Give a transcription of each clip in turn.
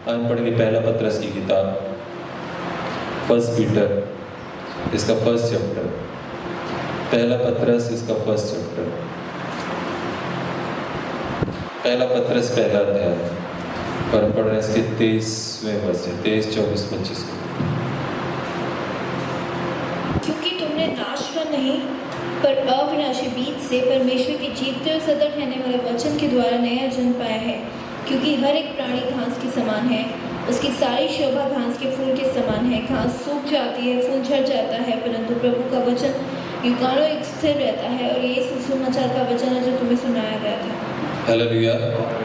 आज पढ़ेंगे पहला पत्रस की किताब, फर्स्ट पीटर, इसका फर्स्ट चैप्टर। पहला पत्रस, इसका फर्स्ट चैप्टर। पहला पत्रस पहला अध्याय, पर पढ़ रहे इसके 23वें वर्ष से 23, 24, 25। क्योंकि तुमने नाश का नहीं पर अविनाशी बीज से परमेश्वर के जीवते और सदा रहने वाले वचन के द्वारा नया जन्म पाया है। क्योंकि हर एक प्राणी घास के समान है, उसकी सारी शोभा घास के फूल के समान है। घास सूख जाती है, फूल झड़ जाता है, परंतु प्रभु का वचन युगानों एक स्थिर रहता है। और ये सुसमाचार का वचन है जो तुम्हें सुनाया गया था। हालेलुया।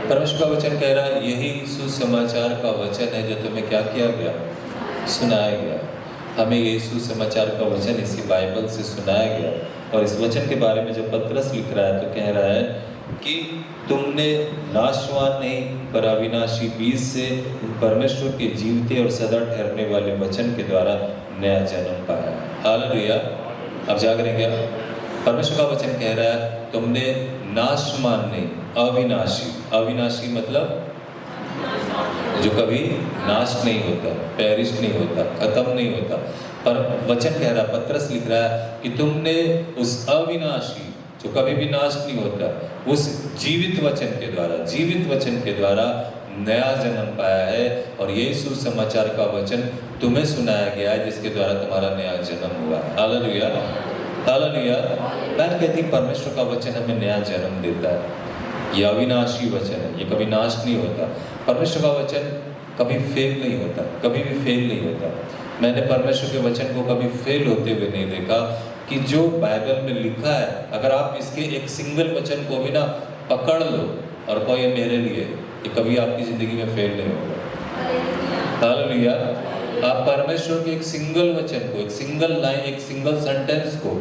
परमेश्वर का वचन कह रहा है, यही सुसमाचार का वचन है जो तुम्हें क्या किया गया, सुनाया गया। हमें ये सुसमाचार का वचन इसी बाइबल से सुनाया गया। और इस वचन के बारे में जब पत्रस लिख रहा है तो कह रहा है कि तुमने नाशवान नहीं पर अविनाशी बीज से परमेश्वर के जीवते और सदा ठहरने वाले वचन के द्वारा नया जन्म पाया। हालेलुया। अब जाग रहे क्या? परमेश्वर का वचन कह रहा है तुमने नाशवान नहीं, अविनाशी। अविनाशी मतलब जो कभी नाश नहीं होता, पेरिश नहीं होता, खत्म नहीं होता। पर वचन कह रहा, पत्रस लिख रहा है कि तुमने उस अविनाशी जो कभी भी नाश नहीं होता, उस जीवित वचन के द्वारा नया जन्म पाया है। और यही सुसमाचार का वचन तुम्हें सुनाया गया है जिसके द्वारा तुम्हारा नया जन्म हुआ। Hallelujah, hallelujah. मैं कहती परमेश्वर का वचन हमें नया जन्म देता है। ये अविनाशी वचन है, ये कभी नाश नहीं होता। परमेश्वर का वचन कभी फेल नहीं होता, कभी भी फेल नहीं होता। मैंने परमेश्वर के वचन को कभी फेल होते हुए नहीं देखा कि जो बाइबल में लिखा है, अगर आप इसके एक सिंगल वचन को भी ना पकड़ लो और कहो ये मेरे लिए, ये कभी आपकी ज़िंदगी में फेल नहीं होगा। हालेलुया। आप परमेश्वर के एक सिंगल वचन को, एक सिंगल लाइन, एक सिंगल सेंटेंस को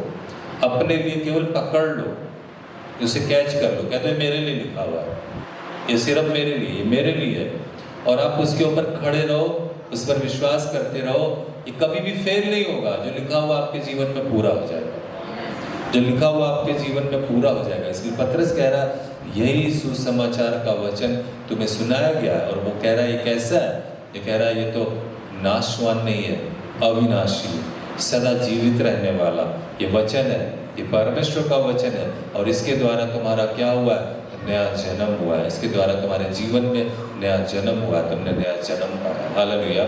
अपने लिए केवल पकड़ लो, उसे कैच कर लो। कहते हैं मेरे लिए लिखा हुआ है, ये सिर्फ मेरे लिए, ये मेरे लिए है। और आप उसके ऊपर खड़े रहो, उस पर विश्वास करते रहो, ये कभी भी फेल नहीं होगा। जो लिखा हुआ आपके जीवन में पूरा हो जाएगा, जो लिखा हुआ आपके जीवन में पूरा हो जाएगा। इसलिए पत्रस कह रहा है यही सुसमाचार का वचन तुम्हें सुनाया गया है। और वो कह रहा है ये कैसा है? ये कह रहा है ये तो नाशवान नहीं है, अविनाशी, सदा जीवित रहने वाला ये वचन है, ये परमेश्वर का वचन है। और इसके द्वारा तुम्हारा क्या हुआ है? नया जन्म हुआ है। इसके द्वारा तुम्हारे जीवन में नया जन्म हुआ है, तुमने नया जन्म पाया। हालेलुया।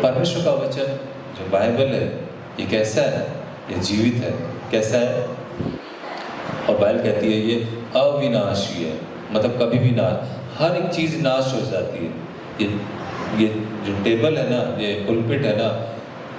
परमेश्वर का वचन जो बाइबल है ये कैसा है? ये जीवित है। कैसा है? और बाइबल कहती है ये अविनाशी है, मतलब कभी भी ना, हर एक चीज़ नाश हो जाती है। ये जो टेबल है ना, ये पुलपिट है ना,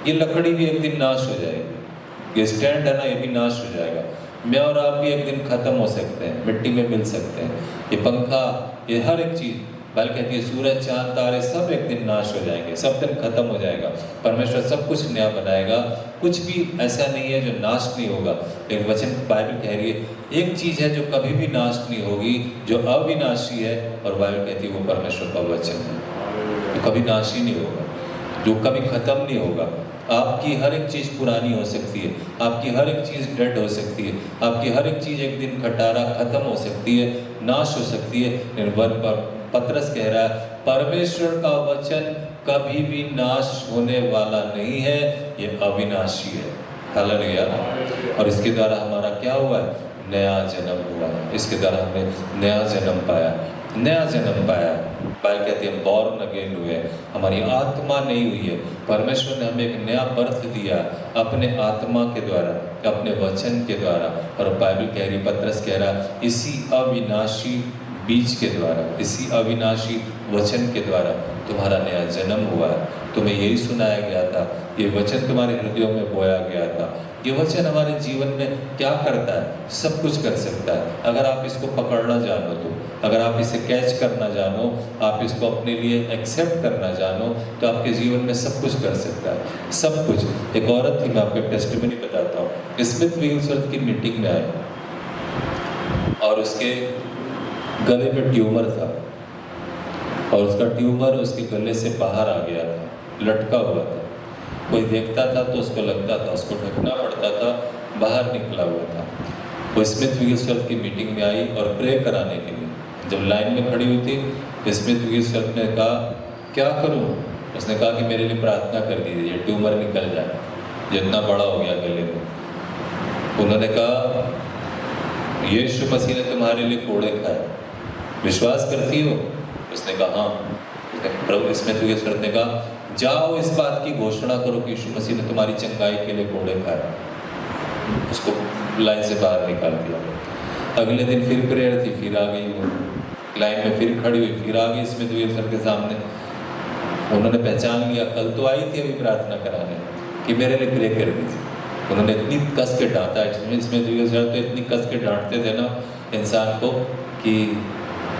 ये लकड़ी भी एक दिन नाश हो जाएगी। ये स्टैंड है ना, ये भी नाश हो जाएगा। मैं और आप भी एक दिन खत्म हो सकते हैं, मिट्टी में मिल सकते हैं। ये पंखा, ये हर एक चीज़, बाइबल कहती है सूरज, चांद, तारे सब एक दिन नाश हो जाएंगे, सब दिन खत्म हो जाएगा। परमेश्वर सब कुछ नया बनाएगा, कुछ भी ऐसा नहीं है जो नाश नहीं होगा। लेकिन वचन बाइबल कह रही है एक चीज़ है जो कभी भी नाश नहीं होगी, जो अविनाशी है। और बाइबल कहती है वो परमेश्वर का वचन है, जो कभी नाश ही नहीं होगा, जो कभी खत्म नहीं होगा। आपकी हर एक चीज़ पुरानी हो सकती है, आपकी हर एक चीज़ डेड हो सकती है, आपकी हर एक चीज़ एक दिन खटारा खत्म हो सकती है, नाश हो सकती है। लेकिन पत्रस कह रहा है परमेश्वर का वचन कभी भी नाश होने वाला नहीं है, ये अविनाशी है। हालेलुया। और इसके द्वारा हमारा क्या हुआ है? नया जन्म हुआ है। इसके द्वारा हमने नया जन्म पाया, नया जन्म पाया। बाइबल कहती है बॉर्न अगेन हुए, हमारी आत्मा नहीं हुई है। परमेश्वर ने हमें एक नया बर्थ दिया अपने आत्मा के द्वारा, अपने वचन के द्वारा। और बाइबल कह रही, पत्रस कह रहा इसी अविनाशी बीज के द्वारा, इसी अविनाशी वचन के द्वारा तुम्हारा नया जन्म हुआ है। तुम्हें यही सुनाया गया था, ये वचन तुम्हारे हृदयों में बोया गया था। ये वचन हमारे जीवन में क्या करता है? सब कुछ कर सकता है अगर आप इसको पकड़ना जानो तो। अगर आप इसे कैच करना जानो, आप इसको अपने लिए एक्सेप्ट करना जानो, तो आपके जीवन में सब कुछ कर सकता है, सब कुछ। एक औरत थी, मैं आपको टेस्टिमनी बताता हूँ। स्मिथ विगलस्वर्थ की मीटिंग में आए और उसके गले में ट्यूमर था और उसका ट्यूमर उसके गले से बाहर आ गया था, लटका हुआ था। कोई देखता था तो उसको लगता था उसको ढकना पड़ता था, बाहर निकला हुआ था। वो स्मिथ विगलस्वर्थ की मीटिंग में आई और प्रे कराने के लिए जब लाइन में खड़ी हुई थी, स्मिथ विगलस्वर्थ ने कहा क्या करूं? उसने कहा कि मेरे लिए प्रार्थना कर दीजिए, ट्यूमर निकल जाए, जितना बड़ा हो गया गले में। उन्होंने कहा यीशु मसीह ने तुम्हारे लिए कोड़े खाए, विश्वास करती हो? उसने कहा हाँ। प्रभु इसमें तो यीशु ने कहा जाओ इस बात की घोषणा करो कि यीशु मसीह ने तुम्हारी चंगाई के लिए कोड़े खाए। उसको लाइन से बाहर निकाल दिया। अगले दिन फिर प्रेयर थी, फिर आ गई वो लाइन में, फिर खड़ी हुई, फिर आ गई इसमें तो सर के सामने। उन्होंने पहचान लिया, कल तो आई थी अभी प्रार्थना कराने कि मेरे लिए प्रे कर दीजिए। उन्होंने इतनी कस के डांटा, इसमें तो इतनी कस के डांटते थे ना इंसान को कि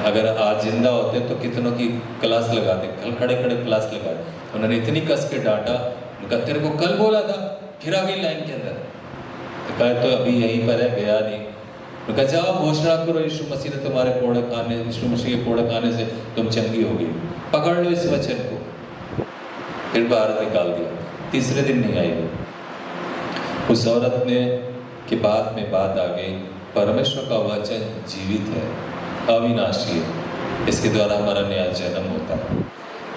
अगर आज जिंदा होते तो कितनों की क्लास लगाते, कल खड़े खड़े क्लास लगाते। उन्होंने इतनी कस के डांटा, उनका तेरे को कल बोला था, फिर आ गई लाइन के अंदर। कहा तो अभी यहीं पर है, गया नहीं। उनका जाओ घोषणा करो यीशु मसीह ने तुम्हारे कोड़े खाने, यीशु मसीह के कोड़े खाने से तुम चंगी होगी, पकड़ लो इस वचन को। फिर बाहर निकाल दिया। तीसरे दिन नहीं आई वो। उस औरत ने कि बाद में बात आ गई, परमेश्वर का वचन जीवित है, अविनाशी है, इसके द्वारा हमारा नया जन्म होता है।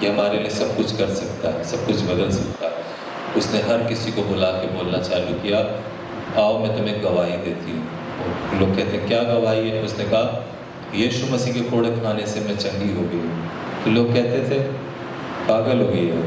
ये हमारे लिए सब कुछ कर सकता है, सब कुछ बदल सकता है। उसने हर किसी को बुला के बोलना चालू किया, आओ मैं तुम्हें गवाही देती हूँ। लोग कहते हैं क्या गवाही है? उसने कहा यीशु मसीह के कोड़े खाने से मैं चंगी हो गई। तो लोग कहते थे पागल हो गई है,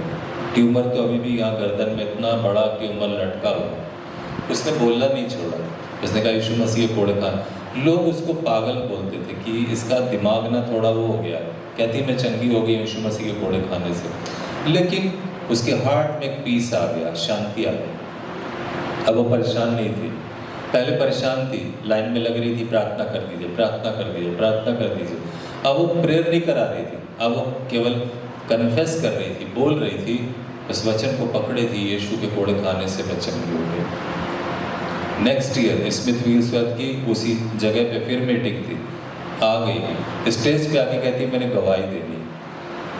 ट्यूमर तो अभी भी यहाँ गर्दन में इतना बड़ा ट्यूमर लटका हुआ। उसने बोलना नहीं छोड़ा। उसने कहा यीशु मसीह के कोड़े खाने। लोग उसको पागल बोलते थे कि इसका दिमाग ना थोड़ा वो हो गया। कहती मैं चंगी हो गई यीशु मसीह के कोड़े खाने से। लेकिन उसके हार्ट में एक पीस आ गया, शांति आ गई। अब वो परेशान नहीं थी। पहले परेशान थी, लाइन में लग रही थी, प्रार्थना कर दीजिए, प्रार्थना कर दीजिए, प्रार्थना कर दीजिए। अब वो प्रेयर नहीं करा रही थी, अब वो केवल कन्फेस कर रही थी, बोल रही थी, उस वचन को पकड़े थी, यीशु के कोड़े खाने से मैं चंगी हो गई। नेक्स्ट ईयर स्मिथ वील्सवर्थ की उसी जगह पे फिर मीटिंग थी, आ गई स्टेज पे आके कहती मैंने गवाही देनी।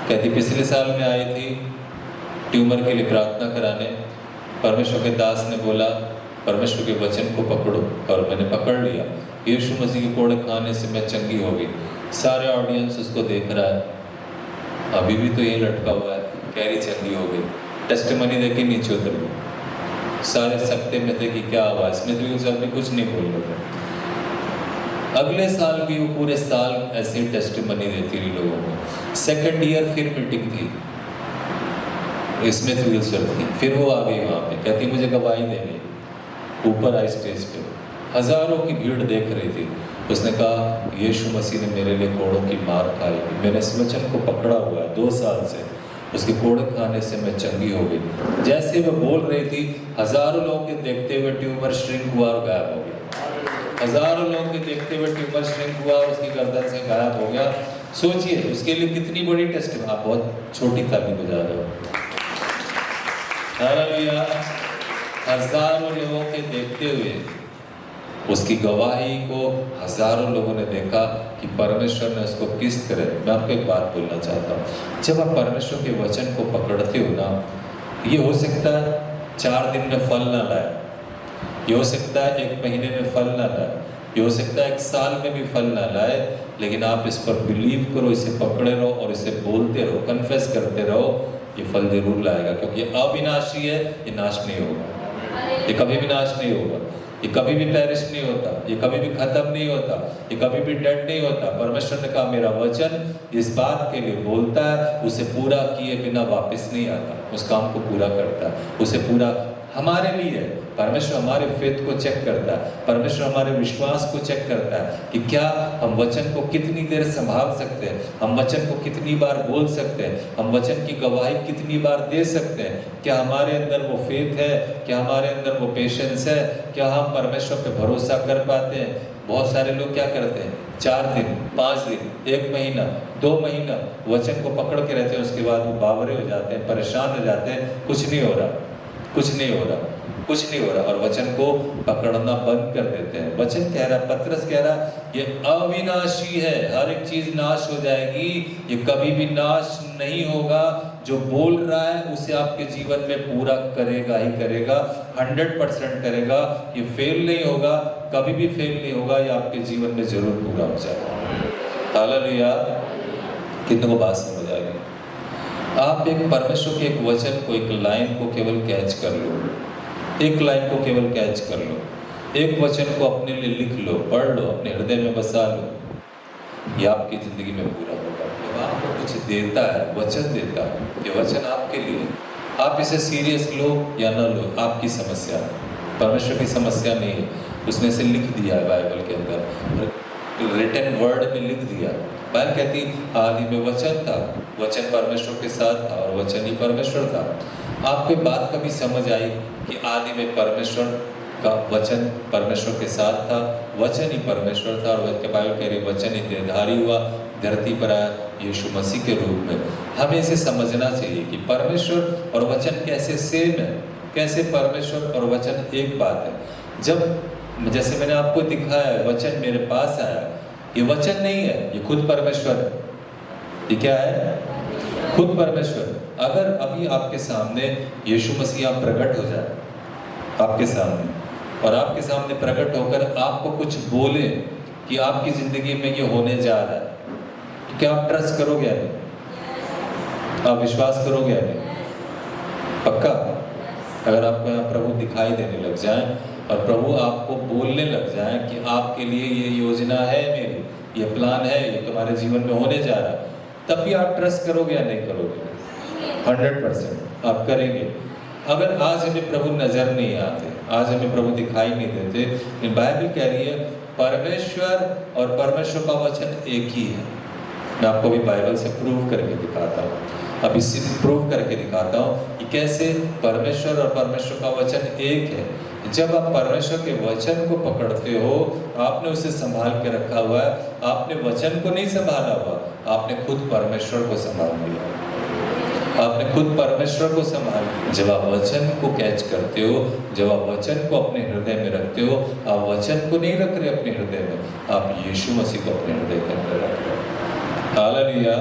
कहती पिछले साल में आई थी ट्यूमर के लिए प्रार्थना कराने, परमेश्वर के दास ने बोला परमेश्वर के वचन को पकड़ो, और मैंने पकड़ लिया। यीशु मसीह के कोड़े खाने से मैं चंगी हो गई। सारे ऑडियंस उसको देख रहा है, अभी भी तो ये लटका हुआ है, कह रही चंगी हो गई। टेस्टिमनी देके नीचे उतर गई। सारे सकते में थे कि क्या हुआ, इसमें तो यूसुफ भी कुछ नहीं बोल रहे थे। अगले साल भी वो पूरे साल ऐसे ही टेस्टिमनी देती रही लोगों को। सेकंड ईयर फिर मीटिंग थी, इसमें तो यूसुफ थी, फिर वो आ गई वहाँ पे, कहती मुझे गवाही देनी। ऊपर आई स्टेज पे, हजारों की भीड़ देख रही थी। उसने कहा यीशु मसीह ने मेरे लिए कोड़ों की मार खाई, मैंने इस वचन को पकड़ा हुआ है 2 साल से, उसके कोड़े खाने से मैं चंगी हो गई। जैसे वह बोल रही थी, हजारों लोगों के देखते हुए ट्यूमर श्रिंक हुआ और गायब हो गया। हजारों लोगों के देखते हुए ट्यूमर श्रिंक हुआ, उसकी गर्दन से गायब हो गया। सोचिए उसके लिए कितनी बड़ी टेस्ट। आप बहुत छोटी ताली बजा रहे हो। हालेलुया। हजारों लोगों के देखते हुए उसकी गवाही को हजारों लोगों ने देखा कि परमेश्वर ने उसको किस तरह। मैं आपको एक बात बोलना चाहता हूँ, जब आप परमेश्वर के वचन को पकड़ते हो ना, ये हो सकता है 4 दिन में फल ना लाए, ये हो सकता है 1 महीने में फल ना लाए, ये हो सकता है 1 साल में भी फल ना लाए, लेकिन आप इस पर बिलीव करो, इसे पकड़े रहो और इसे बोलते रहो, कन्फेस करते रहो, ये फल जरूर लाएगा। क्योंकि ये अविनाशी है, ये नाश नहीं होगा, ये कभी भी नाश नहीं होगा, ये कभी भी पेरिश नहीं होता, ये कभी भी खत्म नहीं होता, ये कभी भी डेड नहीं होता। परमेश्वर ने कहा मेरा वचन इस बात के लिए बोलता है, उसे पूरा किए बिना वापस नहीं आता, उस काम को पूरा करता है, उसे पूरा हमारे लिए। परमेश्वर हमारे फेथ को चेक करता है, परमेश्वर हमारे विश्वास को चेक करता है कि क्या हम वचन को कितनी देर संभाल सकते हैं, हम वचन को कितनी बार बोल सकते हैं, हम वचन की गवाही कितनी बार दे सकते हैं। क्या हमारे अंदर वो फेथ है, क्या हमारे अंदर वो पेशेंस है, क्या हम परमेश्वर पे भरोसा कर पाते हैं। बहुत सारे लोग क्या करते हैं, 4 दिन 5 दिन 1 महीना 2 महीना वचन को पकड़ के रहते हैं, उसके बाद वो बावरे हो जाते हैं, परेशान हो जाते हैं, कुछ नहीं हो रहा, कुछ नहीं हो रहा, कुछ नहीं हो रहा, और वचन को पकड़ना बंद कर देते हैं। वचन कह रहा, पतरस कह रहा, ये अविनाशी है, हर एक चीज नाश हो जाएगी, ये कभी भी नाश नहीं होगा। जो बोल रहा है उसे आपके जीवन में पूरा करेगा ही करेगा, 100% करेगा। ये फेल नहीं होगा, कभी भी फेल नहीं होगा, ये आपके जीवन में जरूर पूरा हो जाएगा। हालेलुया। कितनों को बात समझ आ गई? आप एक परमेश्वर के एक वचन को, एक लाइन को केवल कैच कर लो, एक लाइन को केवल कैच कर लो, एक वचन को अपने लिए लिख लो, पढ़ लो, अपने हृदय में बसा लो, ये आपकी ज़िंदगी में पूरा होगा। जब आपको कुछ देता है, वचन देता है, ये वचन आपके लिए, आप इसे सीरियस लो या ना लो, आपकी समस्या है, परमेश्वर की समस्या नहीं है। उसने इसे लिख दिया है बाइबल के अंदर, रिटन वर्ड में लिख दिया। बाइबल कहती आदि में वचन था, वचन परमेश्वर के साथ था और वचन ही परमेश्वर था। आपको बात कभी समझ आई कि आदि में परमेश्वर का वचन परमेश्वर के साथ था, वचन ही परमेश्वर था, और बाइबल कह रही वचन ही देहधारी हुआ, धरती पर आया यीशु मसीह के रूप में। हमें इसे समझना चाहिए कि परमेश्वर और वचन कैसे सेम है, कैसे परमेश्वर और वचन एक बात है। जब जैसे मैंने आपको दिखाया है, वचन मेरे पास आया, ये वचन नहीं है, ये खुद परमेश्वर है। ये क्या है? खुद परमेश्वर। अगर अभी आपके सामने यीशु मसीह आप प्रकट हो जाए आपके सामने, और आपके सामने प्रकट होकर आपको कुछ बोले कि आपकी ज़िंदगी में ये होने जा रहा है, तो क्या आप ट्रस्ट करोगे या नहीं? आप विश्वास करोगे या नहीं? पक्का? अगर आपको यहाँ प्रभु दिखाई देने लग जाए और प्रभु आपको बोलने लग जाए कि आपके लिए ये योजना है मेरी, ये प्लान है, ये तुम्हारे जीवन में होने जा रहा है, तब भी आप ट्रस्ट करोगे या नहीं करोगे? 100% आप करेंगे। अगर आज हमें प्रभु नजर नहीं आते, आज हमें प्रभु दिखाई नहीं देते, लेकिन बाइबल कह रही है परमेश्वर और परमेश्वर का वचन एक ही है। मैं आपको भी बाइबल से प्रूव करके दिखाता हूँ, अब इससे प्रूव करके दिखाता हूँ कि कैसे परमेश्वर और परमेश्वर का वचन एक है। जब आप परमेश्वर के वचन को पकड़ते हो, आपने उसे संभाल के रखा हुआ है, आपने वचन को नहीं संभाला हुआ, आपने खुद परमेश्वर को संभाल लिया, आपने खुद परमेश्वर को संभाल लिया। जब आप वचन को कैच करते हो, जब आप वचन को अपने हृदय में रखते हो, आप वचन को नहीं रख रहे अपने हृदय में, आप यीशु मसीह को अपने हृदय के अंदर रख रहे हो। हालेलुया।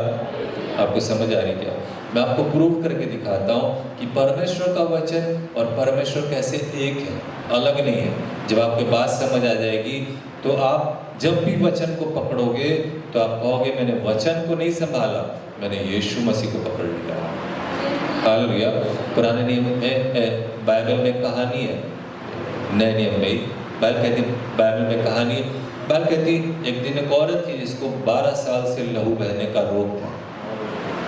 आपको समझ आ रही क्या? मैं आपको प्रूव करके दिखाता हूँ कि परमेश्वर का वचन और परमेश्वर कैसे एक है, अलग नहीं है। जब आपके बात समझ आ जाएगी तो आप जब भी वचन को पकड़ोगे तो आप कहोगे मैंने वचन को नहीं संभाला, मैंने यीशु मसीह को पकड़ लिया। हालेलुया। पुराने नियम में बाइबल में कहानी है, नए नियम में बाइबल में कहानी है। बाइबल कहती एक दिन एक औरत थी जिसको 12 साल से लहू बहने का रोग था।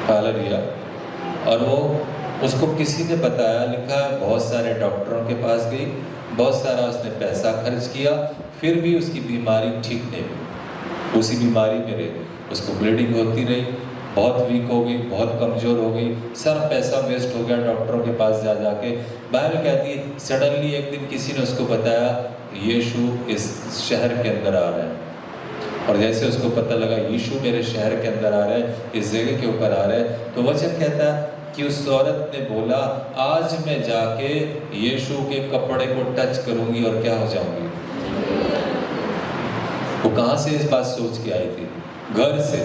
हालेलुया। और वो उसको किसी ने बताया, लिखा है बहुत सारे डॉक्टरों के पास गई, बहुत सारा उसने पैसा खर्च किया, फिर भी उसकी बीमारी ठीक नहीं हुई, उसी बीमारी में रही, उसको ब्लीडिंग होती रही, बहुत वीक हो गई, बहुत कमज़ोर हो गई, सारा पैसा वेस्ट हो गया डॉक्टरों के पास जा जाके। बाइबल कहती है सडनली एक दिन किसी ने उसको बताया यीशु इस शहर के अंदर आ रहे हैं, और जैसे उसको पता लगा यीशु मेरे शहर के अंदर आ रहे हैं, इस जगह के ऊपर आ रहे हैं, तो वचन कहता है कि उस औरत ने बोला आज मैं जाके यीशु के कपड़े को टच करूंगी और क्या हो जाऊंगी। वो कहाँ से इस बात सोच के आई थी? घर से।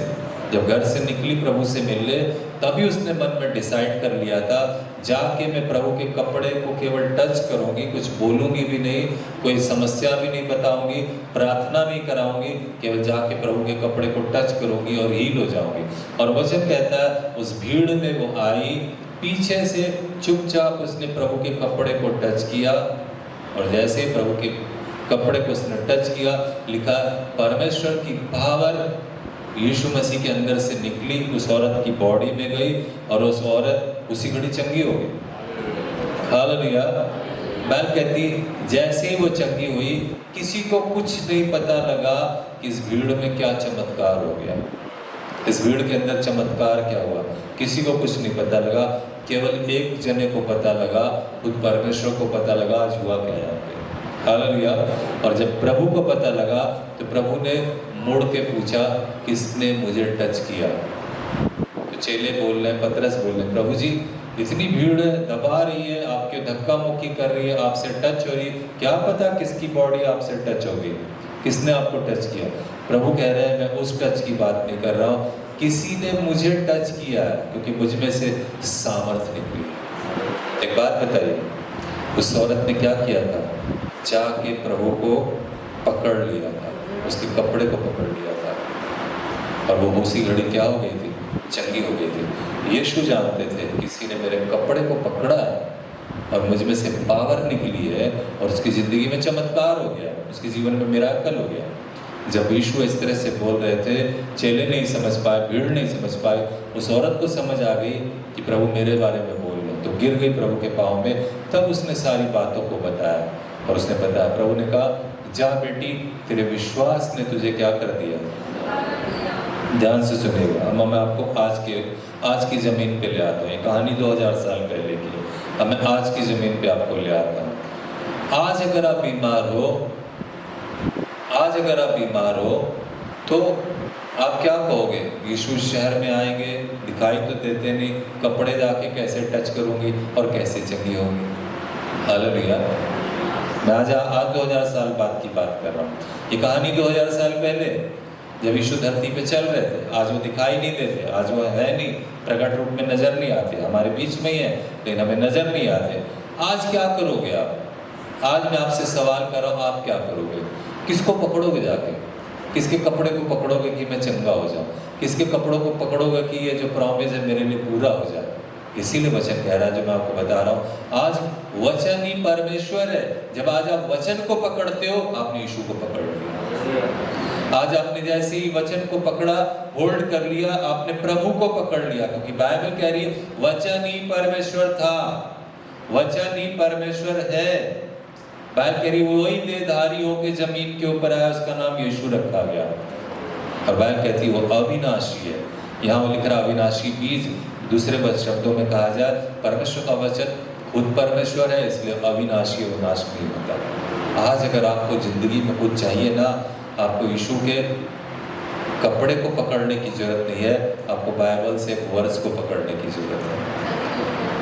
जब घर से निकली प्रभु से मिलने, तभी उसने मन में डिसाइड कर लिया था जाके मैं प्रभु के कपड़े को केवल टच करूंगी, कुछ बोलूंगी भी नहीं, कोई समस्या भी नहीं बताऊंगी, प्रार्थना नहीं कराऊंगी, केवल जाके प्रभु के कपड़े को टच करूंगी और हील हो जाऊंगी। और वचन कहता है उस भीड़ में वो आई, पीछे से चुपचाप उसने प्रभु के कपड़े को टच किया, और जैसे प्रभु के कपड़े को उसने टच किया, लिखा परमेश्वर की पावर यीशु मसीह के अंदर से निकली, उस औरत की बॉडी में गई और उस औरत उसी घड़ी चंगी हो गई। हालेलुया। बाइबल कहती जैसे ही वो चंगी हुई, किसी को कुछ नहीं पता लगा कि इस भीड़ में क्या चमत्कार हो गया, इस भीड़ के अंदर चमत्कार क्या हुआ, किसी को कुछ नहीं पता लगा। केवल एक जने को पता लगा, खुद परमेश्वर को पता लगा आज हुआ क्या यहाँ पे। हालेलुया। और जब प्रभु को पता लगा तो प्रभु ने मुड़ के पूछा किसने मुझे टच किया। तो चेले बोल रहे हैं, पतरस बोल रहे हैं प्रभु जी इतनी भीड़ है, दबा रही है, आपके धक्का मुक्की कर रही है, आपसे टच हो रही है, क्या पता किसकी बॉडी आपसे टच होगी, किसने आपको टच किया। प्रभु कह रहे हैं मैं उस टच की बात नहीं कर रहा हूँ, किसी ने मुझे टच किया है क्योंकि मुझ में से सामर्थ निकली। एक बात बताइए, उस औरत ने क्या किया था? जाके प्रभु को पकड़ लिया था, उसके कपड़े को पकड़ लिया था, और वो उसी घड़ी क्या हो गई थी? चंगी हो गई थी। यीशु जानते थे किसी ने मेरे कपड़े को पकड़ा है और मुझ में से पावर निकली है और उसकी ज़िंदगी में चमत्कार हो गया, उसके जीवन में मिराकल हो गया। जब यीशु इस तरह से बोल रहे थे, चेले नहीं समझ पाए, भीड़ नहीं समझ पाए, उस औरत को समझ आ गई कि प्रभु मेरे बारे में बोल रहे, तो गिर गई प्रभु के पाँव में। तब उसने सारी बातों को बताया और उसने बताया, प्रभु ने कहा, जा बेटी, तेरे विश्वास ने तुझे क्या कर दिया। ध्यान से सुनिएगा, अब मैं आपको आज की ज़मीन पे ले आता हूँ। ये कहानी 2000 साल पहले की है, अब मैं आज की ज़मीन पे आपको ले आता हूँ। आज अगर आप बीमार हो तो आप क्या कहोगे? यीशु शहर में आएंगे, दिखाई तो देते नहीं, कपड़े जाके कैसे टच करूँगी और कैसे चंगी होंगी। हालेलुया। मैं आज 2000 साल बाद की बात कर रहा हूँ। ये कहानी 2000 साल पहले जब यीशु धरती पे चल रहे थे। आज वो दिखाई नहीं देते, आज वो है नहीं, प्रकट रूप में नजर नहीं आते, हमारे बीच में ही है लेकिन हमें नजर नहीं आते। आज क्या करोगे आप? आज मैं आपसे सवाल कर रहा हूँ, आप क्या करोगे? किसको पकड़ोगे जाके? किसके कपड़े को पकड़ोगे कि मैं चंगा हो जाऊँ? किसके कपड़ों को पकड़ोगे कि ये जो प्रॉमिस है मेरे लिए पूरा हो जाए? इसीलिए वचन कह रहा है जो मैं आपको बता रहा हूँ, आज वचन ही परमेश्वर है। जब आज आप वचन को पकड़ते हो, आपने यीशु को पकड़ लिया। आज आपने जैसे ही वचन को पकड़ा, होल्ड कर लिया, आपने प्रभु को पकड़ लिया, क्योंकि बाइबल कह रही है वचन ही परमेश्वर था, वचन ही परमेश्वर है। बाइबल कह रही वही देहधारी होके जमीन के ऊपर आया, उसका नाम यीशु रखा गया। और बाइबल कहती है वो अविनाशी है। यहाँ वो लिख रहा अविनाशी बीज, दूसरे शब्दों में कहा जाए परमेश्वर का वचन खुद परमेश्वर है, इसलिए अविनाशी है, वो नाश नहीं होता। आज अगर आपको जिंदगी में कुछ चाहिए ना, आपको यीशु के कपड़े को पकड़ने की जरूरत नहीं है, आपको बाइबल से एक वर्स को पकड़ने की जरूरत है।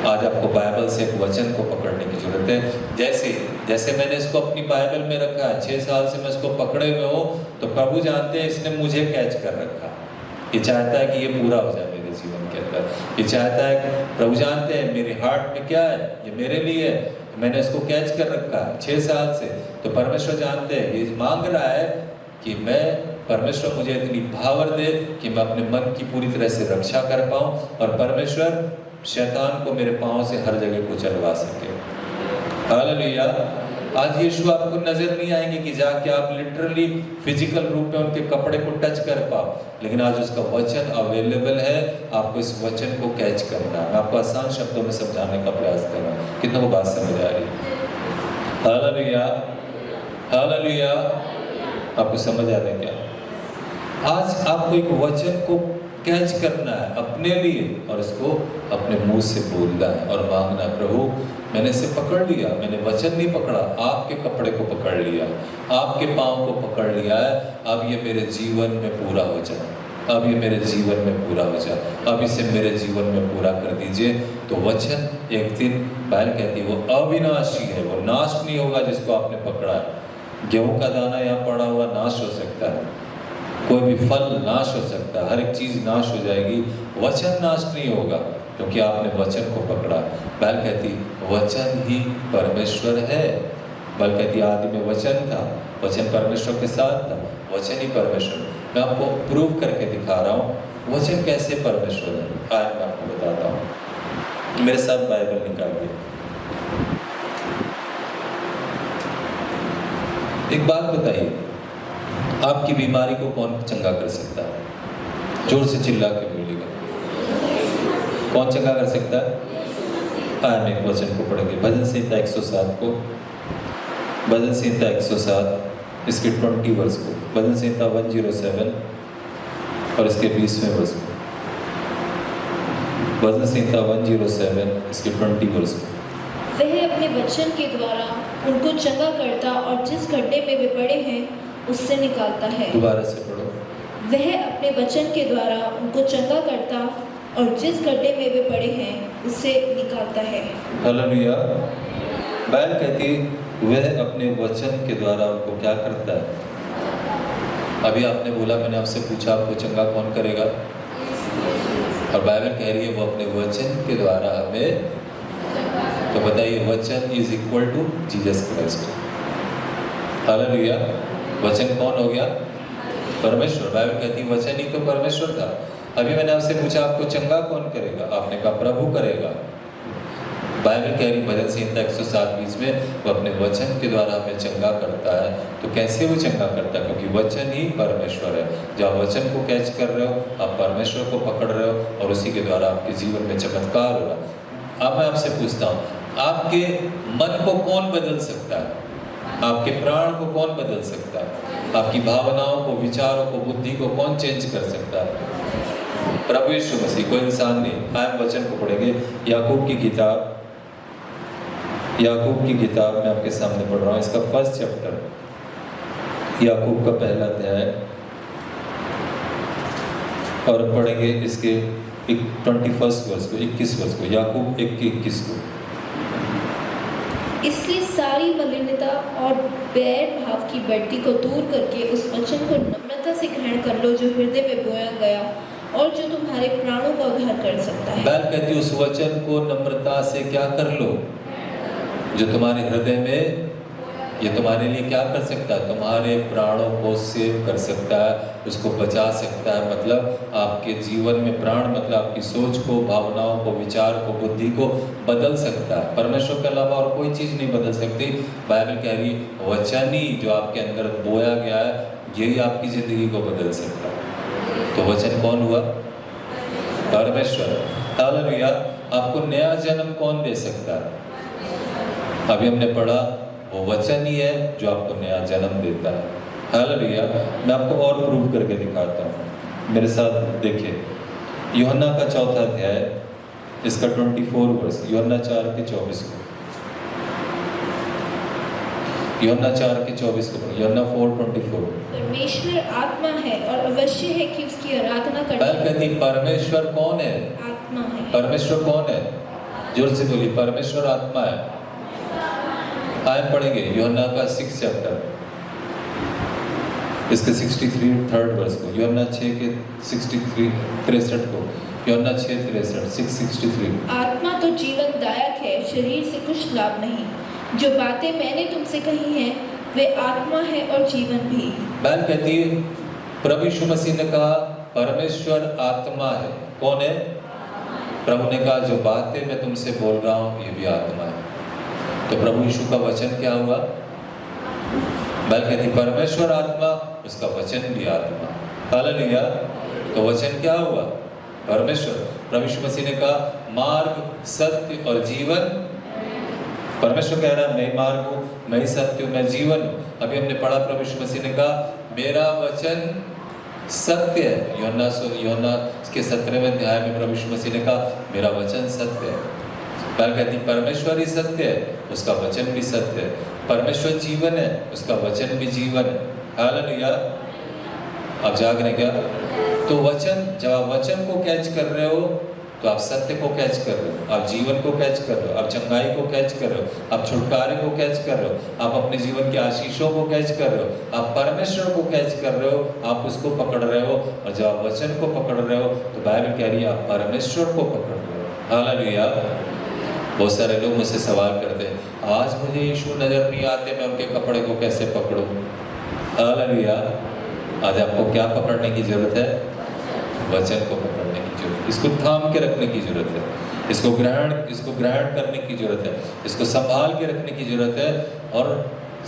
आज आपको बाइबल से एक वचन को पकड़ने की जरूरत है। जैसे मैंने इसको अपनी बाइबल में रखा है, 6 साल से मैं इसको पकड़े हुए हूँ, तो प्रभु जानते हैं इसने मुझे कैच कर रखा। ये चाहता है कि ये पूरा हो जाए मेरे जीवन के अंदर। ये चाहता है, प्रभु जानते हैं मेरे हार्ट में क्या है, ये मेरे लिए है, मैंने इसको कैच कर रखा है 6 साल से। तो परमेश्वर जानते हैं, ये मांग रहा है कि परमेश्वर मुझे इतनी पावर दे कि मैं अपने मन की पूरी तरह से रक्षा कर पाऊँ, और परमेश्वर शैतान को मेरे पाँव से हर जगह को चलवा सके। हालेलुया। आज यीशु आपको नजर नहीं आएंगे कि जाके आप लिटरली फिजिकल रूप में उनके कपड़े को टच कर पाओ, लेकिन आज उसका वचन अवेलेबल है, आपको इस वचन को कैच करना है। मैं आपको आसान शब्दों में समझाने का प्रयास कर रहा हूँ, कितना वो बात समझ आ रही है? Hallelujah, hallelujah. आपको समझ आ रहा है क्या? आज आपको एक वचन को कैच करना है अपने लिए, और इसको अपने मुंह से बोलना है और मांगना है, प्रभु मैंने इसे पकड़ लिया, मैंने वचन नहीं पकड़ा, आपके कपड़े को पकड़ लिया, आपके पाँव को पकड़ लिया है, अब ये मेरे जीवन में पूरा हो जाए, अब ये मेरे जीवन में पूरा हो जाए, अब इसे मेरे जीवन में पूरा कर दीजिए। तो वचन एक दिन, बाइबल कहती है वो अविनाशी है, वो नाश नहीं होगा जिसको आपने पकड़ा है। गेहूं का दाना यहाँ पड़ा हुआ नाश हो सकता है, कोई भी फल नाश हो सकता है, हर एक चीज़ नाश हो जाएगी, वचन नाश नहीं होगा क्योंकि आपने वचन को पकड़ा। बाइबल कहती वचन ही परमेश्वर है। बाइबल कहती आदि में वचन था, वचन परमेश्वर के साथ था, वचन ही परमेश्वर। मैं आपको प्रूव करके दिखा रहा हूँ वचन कैसे परमेश्वर है। आज मैं आपको बताता हूँ, मेरे साथ बाइबल निकालिए। एक बात बताइए, आपकी बीमारी को कौन चंगा कर सकता है? जोर से चिल्ला के बोलिएगा, कौन चंगा कर सकता है? आज मैं एक वचन को पढ़ेंगे, भजन संहिता 107 को, भजन संहिता 107 इसके 20 वर्ष को, भजन संहिता 107 और इसके 20वें वर्ष को, भजन संहिता 107 इसके 20 वर्ष को। वह अपने वचन के द्वारा उनको चंगा करता और जिस गड्ढे में वे पड़े हैं उससे निकालता है। दोबारा से पढ़ो। वह अपने वचन के द्वारा उनको चंगा करता और जिस गड्ढे में वे पड़े हैं उससे निकालता है। हालेलुया। बाइबल कहती वह अपने वचन के द्वारा उनको क्या करता है? अभी आपने बोला, मैंने आपसे पूछा आपको चंगा कौन करेगा, और बाइबल कह रही है वो अपने वचन के द्वारा हमें। तो बताइए वचन is equal to Jesus Christ. Hallelujah. वचन कौन हो गया? परमेश्वर। बाइबल कहती वचन ही तो परमेश्वर था। अभी मैंने आपसे पूछा आपको चंगा कौन करेगा, आपने कहा प्रभु करेगा। बाइबल कह रही भजन संहिता 107:20 में वो अपने वचन के द्वारा हमें चंगा करता है। तो कैसे वो चंगा करता है? क्योंकि वचन ही परमेश्वर है। जब आप वचन को कैच कर रहे हो, आप परमेश्वर को पकड़ रहे हो और उसी के द्वारा आपके जीवन में चमत्कार हो रहा है। अब मैं आपसे पूछता हूँ, आपके मन को कौन बदल सकता है? आपके प्राण को कौन बदल सकता है? आपकी भावनाओं को, विचारों को, बुद्धि को कौन चेंज कर सकता है? प्रभु यीशु मसीह, कोई इंसान नहीं। आए वचन को पढ़ेंगे। याकूब की किताब मैं आपके सामने पढ़ रहा हूँ, इसका फर्स्ट चैप्टर, याकूब का पहला अध्याय, और पढ़ेंगे इसके 21 वर्ष को, 21 वर्ष को, याकूब 1:21 को। इसलिए सारी मलिनता और बैर भाव की बढ़ती को दूर करके उस वचन को नम्रता से ग्रहण कर लो जो हृदय में बोया गया और जो तुम्हारे प्राणों का उद्धार कर सकता है। बैल कहती उस वचन को नम्रता से क्या कर लो, जो तुम्हारे हृदय में, ये तुम्हारे लिए क्या कर सकता है? तुम्हारे प्राणों को सेव कर सकता है, उसको बचा सकता है। मतलब आपके जीवन में प्राण मतलब आपकी सोच को, भावनाओं को, विचार को, बुद्धि को बदल सकता है। परमेश्वर के अलावा और कोई चीज़ नहीं बदल सकती। बाइबल कह रही वचन ही जो आपके अंदर बोया गया है, यही आपकी ज़िंदगी को बदल सकता है। तो वचन कौन हुआ? परमेश्वर। हालेलुया। आपको नया जन्म कौन दे सकता है? अभी हमने पढ़ा वो वचन ही है जो आपको नया जन्म देता है। हालेलुया। मैं आपको और प्रूव करके दिखाता हूँ, मेरे साथ देखिए। यूहन्ना का 4था अध्याय, इसका 24 वर्ष, यूहन्ना 4:24 को, यूहन्ना 4:24 को, यूहन्ना 4:24। परमेश्वर आत्मा है और अवश्य है कि उसकी आराधना बाइबल कहती परमेश्वर कौन है? आत्मा है। परमेश्वर कौन है? जोर से बोलिए, परमेश्वर आत्मा है। आए पढ़ेंगे यूहन्ना का 6 चैप्टर, इसके 63 वर्ष को, यूहन्ना 6 के 63 को, यूहन्ना 6:63, 6:63। आत्मा तो जीवनदायक है, शरीर से कुछ लाभ नहीं। जो बातें मैंने तुमसे कही हैं वे आत्मा है और जीवन भी। बाइबल कहती है प्रभु यीशु मसीह ने कहा परमेश्वर आत्मा है। कौन है? प्रभु ने कहा जो बातें मैं तुमसे बोल रहा हूँ ये भी आत्मा है। तो प्रभु यीशु का वचन क्या हुआ? बाइबल कहती परमेश्वर आत्मा, उसका वचन भी आत्मा। हालेलुया। तो वचन क्या हुआ? परमेश्वर। प्रभु यीशु मसीह ने कहा मार्ग, सत्य और जीवन। परमेश्वर कह रहा है मैं मार्ग हूँ, मैं सत्य हूँ, मैं जीवन हूँ। अभी हमने पढ़ा प्रभु यीशु मसीह ने कहा मेरा वचन सत्य है। यूहन्ना के 17वें अध्याय में प्रभु यीशु मसीह ने कहा मेरा वचन सत्य है। बाइबल कहती परमेश्वर ही सत्य है, उसका वचन भी सत्य है। परमेश्वर जीवन है, उसका वचन भी जीवन है। हालेलुया। आप जाग रहे क्या? तो वचन, जब आप वचन को कैच कर रहे हो तो आप सत्य को कैच कर रहे हो, आप जीवन को कैच कर रहे हो, आप चंगाई को कैच कर रहे हो, आप छुटकारे को कैच कर रहे हो, आप अपने जीवन के आशीषों को कैच कर रहे हो, आप परमेश्वर को कैच कर रहे हो, आप उसको पकड़ रहे हो। और जब आप वचन को पकड़ रहे हो तो बाइबल कह रही है आप परमेश्वर को पकड़ रहे हो। हालेलुया। बहुत सारे लोग मुझसे सवाल करते हैं आज मुझे यीशु नजर नहीं आते, मैं उनके कपड़े को कैसे पकड़ूं? हालेलुया। आज आपको क्या पकड़ने की जरूरत है? वचन को पकड़ने की जरूरत है। इसको थाम के रखने की जरूरत है, इसको ग्रहण करने की जरूरत है, इसको संभाल के रखने की जरूरत है और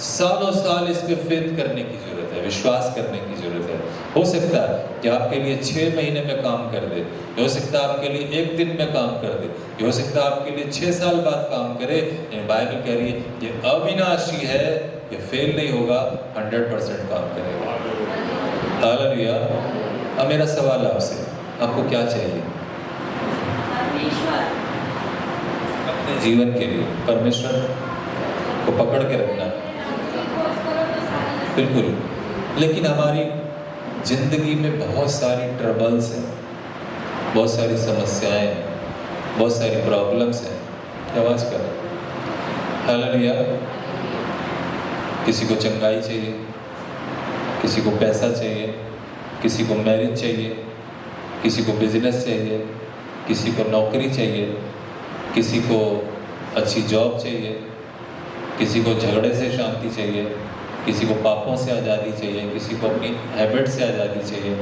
सालों साल इस पे फेथ करने की जरूरत है, विश्वास करने की जरूरत है। हो सकता है कि आपके लिए 6 महीने में काम कर दे, हो सकता है आपके लिए 1 दिन में काम कर दे, हो सकता है आपके लिए 6 साल बाद काम करे। बाइबल कह रही है ये अविनाशी है, ये फेल नहीं होगा, 100% काम करेगा। हालेलुया। अब मेरा सवाल आपसे, आपको क्या चाहिए अपने जीवन के लिए? परमेश्वर को पकड़ के रखना, बिल्कुल। लेकिन हमारी जिंदगी में बहुत सारी ट्रबल्स हैं, बहुत सारी समस्याएं हैं, बहुत सारी प्रॉब्लम्स हैं। आवाज कर। हालेलुया। किसी को चंगाई चाहिए, किसी को पैसा चाहिए, किसी को मैरिज चाहिए, किसी को बिजनेस चाहिए, किसी को नौकरी चाहिए, किसी को अच्छी जॉब चाहिए, किसी को झगड़े से शांति चाहिए, किसी को पापों से आज़ादी चाहिए, किसी को अपनी हैबिट से आज़ादी चाहिए।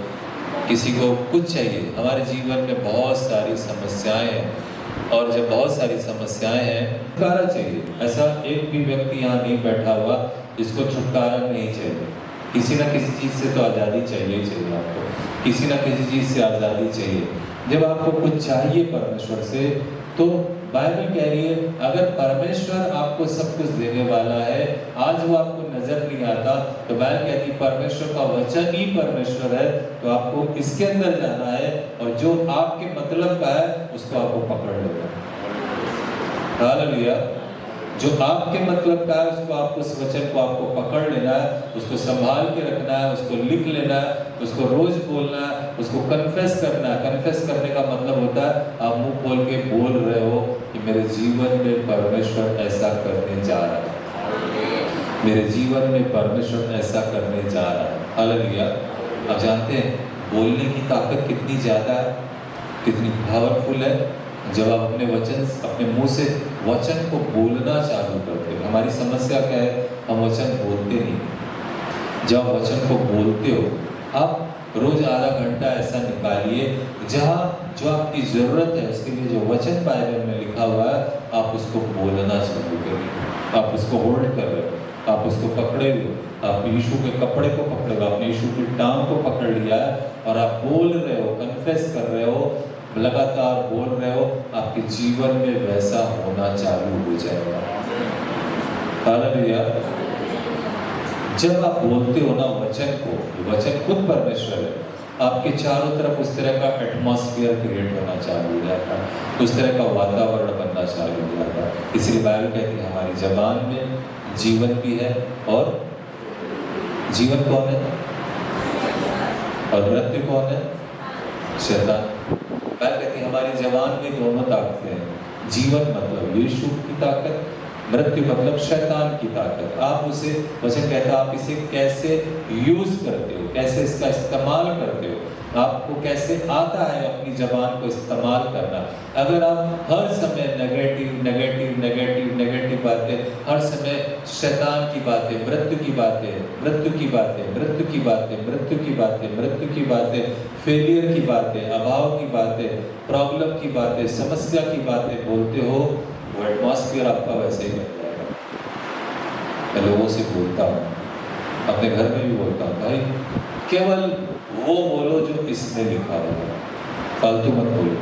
किसी को कुछ चाहिए। हमारे जीवन में बहुत सारी समस्याएं हैं और जब बहुत सारी समस्याएं हैं छुटकारा चाहिए। ऐसा एक भी व्यक्ति यहाँ नहीं बैठा हुआ जिसको छुटकारा नहीं चाहिए। किसी ना किसी चीज़ से तो आज़ादी चाहिए ही चाहिए आपको, किसी ना किसी चीज़ से आज़ादी चाहिए। जब आपको कुछ चाहिए परमेश्वर से तो बाइबल कह रही है अगर परमेश्वर आपको सब कुछ देने वाला है, आज वो आपको नजर नहीं आता तो बाइबल कहती है परमेश्वर का वचन ही परमेश्वर है, तो आपको इसके अंदर जाना है और जो आपके मतलब का है उसको आपको पकड़ लेना है। हालेलुया। जो आपके मतलब का है उसको आपको, उस वचन को आपको पकड़ लेना है, उसको संभाल के रखना है, उसको लिख लेना है, उसको रोज बोलना है, उसको कन्फेस करना है। कन्फेस करने का मतलब होता है आप मुंह खोल के बोल रहे हो कि मेरे जीवन में परमेश्वर ऐसा करने जा रहा है, मेरे जीवन में परमेश्वर ऐसा करने जा रहा है। हालेलुया। आप जानते हैं बोलने की ताकत कितनी ज्यादा है, कितनी पावरफुल है। जब आप अपने वचन, अपने मुंह से वचन को बोलना चालू करते हो। हमारी समस्या क्या है, हम वचन बोलते नहीं। जब वचन को बोलते हो, आप रोज आधा घंटा ऐसा निकालिए जहाँ जो आपकी जरूरत है उसके लिए जो वचन बाइबल में लिखा हुआ है आप उसको बोलना चालू करिए। आप उसको होल्ड कर रहे हो, आप उसको पकड़े हुए, आप यीशु के कपड़े को पकड़े हो, आपने यीशु की टांग को पकड़ लिया है और आप बोल रहे हो, कन्फेस कर रहे हो, लगातार बोल रहे हो, आपके जीवन में वैसा होना चालू हो जाएगा। हालेलुया। जब आप बोलते हो ना वचन को, वचन खुद परमेश्वर है, आपके चारों तरफ उस तरह का एटमॉस्फेयर क्रिएट होना चालू हो जाता है, उस तरह का वातावरण बनना चालू हो जाता है। इसलिए बाइबल कहती है हमारी जबान में जीवन भी है और जीवन कौन है और मृत्यु कौन है, शैतान। बाइबल कहती है हमारी जबान में दोनों ताकतें हैं। जीवन मतलब यीशु की ताकत, मृत्यु मतलब शैतान की ताकत। आप उसे, वचन कहता है आप इसे कैसे यूज करते हो, कैसे इसका इस्तेमाल करते हो, आपको कैसे आता है अपनी जबान को इस्तेमाल करना। अगर आप हर समय नेगेटिव नेगेटिव नेगेटिव नेगेटिव बातें, हर समय शैतान की बातें, मृत्यु की बातें, मृत्यु की बातें, मृत्यु की बातें, मृत्यु की बातें, मृत्यु की बातें, फेलियर की बातें, अभाव की बातें, प्रॉब्लम की बातें, समस्या की बातें बोलते हो, वो एटमॉस्फेयर आपका वैसे ही बन जाएगा। मैं लोगों से बोलता हूँ, अपने घर में भी बोलता हूँ, भाई केवल वो बोलो जो इसमें लिखा हुआ है, फालतू मत बोलो,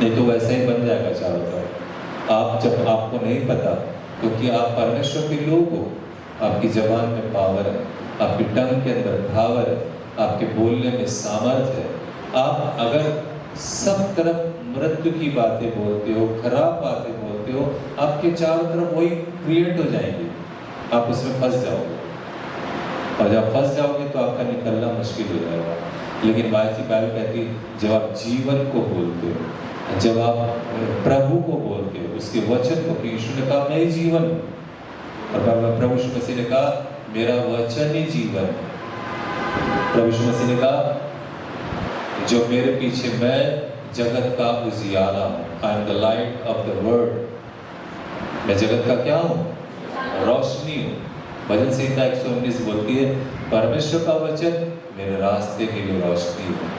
नहीं तो वैसा ही बन जाएगा चारों तरफ। आप जब आपको नहीं पता क्योंकि आप परमेश्वर के लोग हो, आपकी जबान में पावर है, आपकी टंग के अंदर पावर है, आपके बोलने में सामर्थ्य है। आप अगर सब तरफ मृत्यु की बातें बोलते हो, खराब बातें बोलते हो, आपके चारों तरफ वही क्रिएट हो जाएंगे, आप उसमें फंस जाओगे और जब फंस जाओगे तो आपका निकलना मुश्किल हो जाएगा। लेकिन बाइबल कहती है जब आप जीवन को बोलते हो, जब आप प्रभु को बोलते हो, उसके वचन को, कि यीशु ने कहा मैं ही जीवन हूँ, और प्रभु यीशु मसीह ने कहा मेरा वचन ही जीवन। प्रभु यीशु मसीह ने कहा जो मेरे पीछे, मैं जगत का उजियाला हूँ, I am the light of the world. मैं जगत का क्या हूँ, रोशनी हूँ। भजन संहिता 119 बोलती है परमेश्वर का वचन मेरे रास्ते के लिए रोशनी है,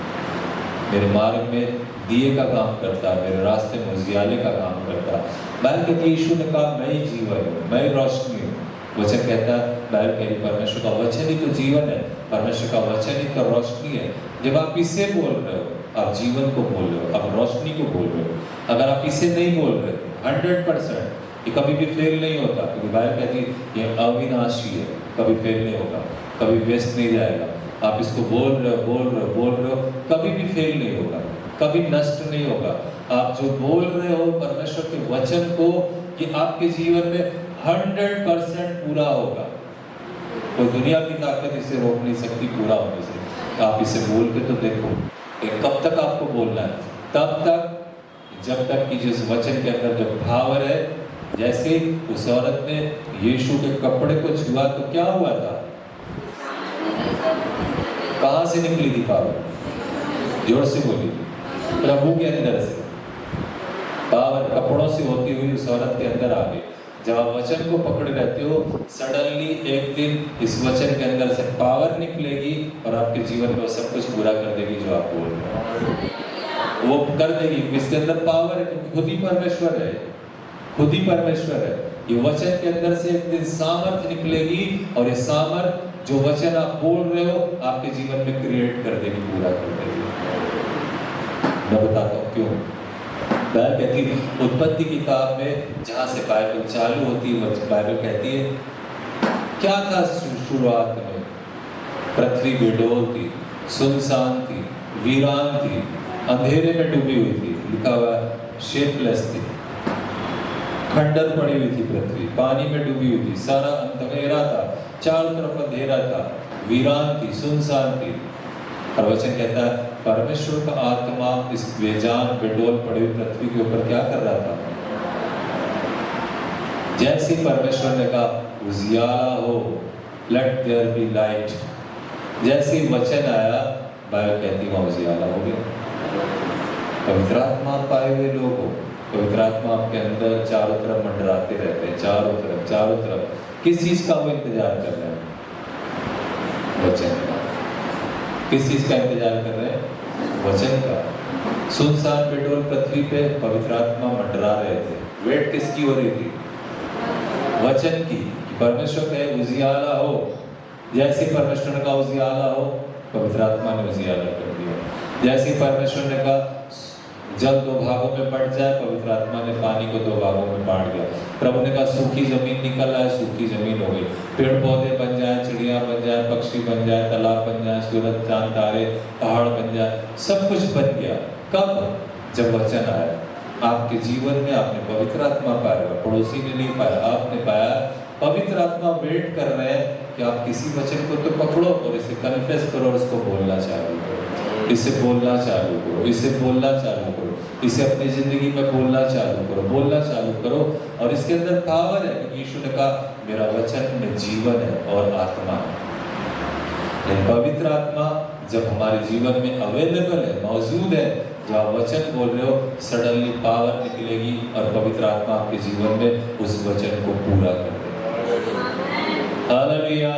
मेरे मार्ग में दिए का काम करता है, मेरे रास्ते में उजियाले का काम करता है। बाइबल कहती है यीशु ने कहा मैं ही जीवन हूँ, मैं ही रोशनी हूँ। वचन कहता है, बाइबल कह रही परमेश्वर का वचन ही तो जीवन है, परमेश्वर का वचन ही तो रोशनी है। जब आप इसे बोल रहे हो, आप जीवन को बोल रहे हो, आप रोशनी को बोल रहे हो। अगर आप इसे नहीं बोल रहे 100%, ये कभी भी फेल नहीं होता, क्योंकि बाइबल कहती है ये अविनाशी है, कभी फेल नहीं होगा, कभी वेस्ट नहीं जाएगा। आप इसको बोल रहे हो, बोल रहे हो, बोल रहे हो, कभी भी फेल नहीं होगा, कभी नष्ट नहीं होगा। आप जो बोल रहे हो परमेश्वर के वचन को, ये आपके जीवन में 100% पूरा होगा। कोई दुनिया की ताकत इसे रोक नहीं सकती पूरा होने से। आप इसे बोल के तो देखो। कब तक आपको बोलना है? तब तक जब तक कि जिस वचन के अंदर जो पावर है। जैसे उस औरत ने यीशु के कपड़े को छुआ तो क्या हुआ था? कहां से निकली थी पावर? जोर से बोली, प्रभु के अंदर से पावर कपड़ों से होती हुई उस औरत के अंदर आ गई। जब आप वचन को पकड़े रहते हो, सडनली एक दिन इस वचन के अंदर से पावर निकलेगी और आपके जीवन में वो सब कुछ पूरा कर देगी जो आप बोल रहे हो। वो कर देगी, इसके अंदर पावर है, क्योंकि खुद ही परमेश्वर है, खुद ही परमेश्वर है। ये वचन के अंदर से एक दिन सामर्थ निकलेगी और ये सामर्थ जो वचन आप बोल रहे हो आपके जीवन में क्रिएट कर देगी, पूरा कर देगी। मैं बताता हूँ क्यों। बाइबल कहती है, उत्पत्ति किताब में जहाँ से बाइबल चालू होती है, बाइबल कहती है क्या था शुरुआत में? पृथ्वी बेडोल थी, सुनसान थी, वीरान थी, अंधेरे में डूबी हुई थी, लिखा हुआ शेपलेस थी, खंडर पड़ी हुई थी पृथ्वी, पानी में डूबी हुई थी, सारा अंधेरा था, चारों तरफ अंधेरा था, वीरान थी, सुनसान थी। और वचन कहता है परमेश्वर का आत्मा इस बेजान बेडोल पड़ी हुई पृथ्वी के ऊपर क्या कर रहा था? जैसे परमेश्वर ने कहा उजियाला हो, लेट देयर बी लाइट, जैसे वचन आया, बाइबल कहती वहां उजियाला हो गया। पवित्र आत्मा पाए हुए लोग हो, पवित्र आत्मा आपके अंदर चारों तरफ मंडराते रहते हैं, चारों तरफ। किस चीज का वो इंतजार कर रहे हैं? वचन का। किस चीज का इंतजार कर रहे हैं? वचन का। सुनसान बेडोल पृथ्वी पे पवित्र आत्मा मंडरा रहे थे। वेट किसकी हो रही थी? वचन की। परमेश्वर कहे उजियाला हो, जैसे परमेश्वर ने कहा उजियाला हो, पवित्र आत्मा ने उजियाला कर दिया। जैसे परमेश्वर ने कहा जल दो भागों में बंट जाए, पवित्र आत्मा ने पानी को दो भागों में बांट दिया। प्रभु ने कहा सूखी जमीन निकल आए, सूखी जमीन हो गई। पेड़ पौधे बन जाए, चिड़िया बन जाए, पक्षी बन जाए, तालाब बन जाए, सूरज चांद तारे पहाड़ बन जाए, सब कुछ बन गया। कब? जब वचन आया आपके जीवन में। आपने पवित्र आत्मा पाया, पड़ोसी ने नहीं पाया, आपने पाया। पवित्र आत्मा वेट कर रहे हैं कि आप किसी वचन को तो पकड़ो और इसे कन्फेस करो और इसको बोलना चालू करो, इसे बोलना चालू करो, इसे बोलना चालू करो, इसे अपनी जिंदगी में बोलना चालू करो, बोलना चालू करो। और इसके अंदर पावर है, क्योंकि यीशु ने कहा मेरा वचन में जीवन है और आत्मा है। लेकिन पवित्र आत्मा जब हमारे जीवन में अवेलेबल है, मौजूद है, जब आप वचन बोल रहे हो, सडनली पावर निकलेगी और पवित्र आत्मा आपके जीवन में उस वचन को पूरा कर देगा। हालेलुया।